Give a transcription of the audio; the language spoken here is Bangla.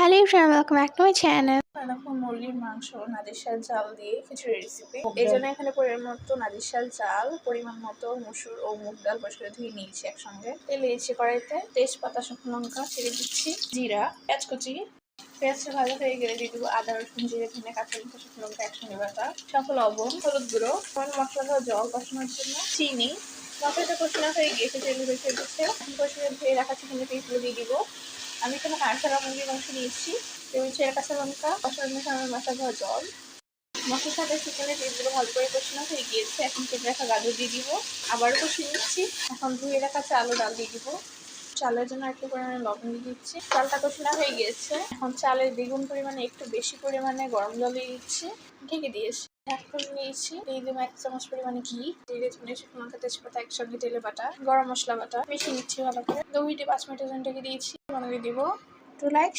Hello everyone, welcome back to my channel. এখন মুরগির মাংস নাজিরশাল চাল দিয়ে খিচুড়ি রেসিপি। এই জন্য এখানে পরিমাণ মতো নাজিরশাল চাল, পরিমাণ মতো মসুর ও মুগ ডাল পরিষ্কার ধুয়ে নিয়েছি একসঙ্গে। তেল দিয়েছি কড়াইতে, তেজপাতা, শুকনো লঙ্কা ছেড়ে দিচ্ছি, জিরা, পেঁয়াজ কুচি। পেঁয়াজটা ভালো হয়ে গেলে দিয়ে দেবো আদা, রসুন, জিরে, ধনে, কাঁচা লঙ্কা, শুকনো লঙ্কা একসঙ্গে বাটা, সাথে লবণ, হলুদ গুঁড়ো, মশলা, জল কষানোর জন্য চিনি। মশলাটা কষানো হয়ে গিয়েছে, তেল হয়েছে দিচ্ছে। এখন কষিয়ে ধুয়ে রাখা চিকেনের পিসগুলো দিয়ে দিব। আমি এখানে হাড় মুরগির মাংস নিয়েছি। ছেঁড়া কাঁচা লঙ্কা, মশলা ধোয়া জল, মশলার সাথে চিকেনের পিসগুলো ভালো করে কষানো হয়ে গিয়েছে। এখন কেটে রাখা গাজর দিয়ে দিব, আবারও কষিয়ে নিচ্ছি। এখন ধুয়ে রাখা চাল ও ডাল দিয়ে দিব। চালের জন্য একটু পরিমাণে লবণ দিয়ে দিচ্ছি। চালটা কষানো হয়ে গিয়েছে। এখন চালের দ্বিগুণ পরিমাণে একটু বেশি পরিমাণে গরম জল দিয়ে দিচ্ছি, ঢেকে দিয়েছি। ঢাকন নিয়েছি, দিয়ে দেবো 1 চামচ পরিমাণে ঘি, জিরে, ধনে, শুকনো লঙ্কা, তেজপাতা একসঙ্গে তেলে বাটা, গরম মশলা বাটা মিশিয়ে নিচ্ছি ভালো করে। 2 থেকে 5 মিনিটের জন্য ঢেকে দিয়েছি। দিয়ে দিব। To like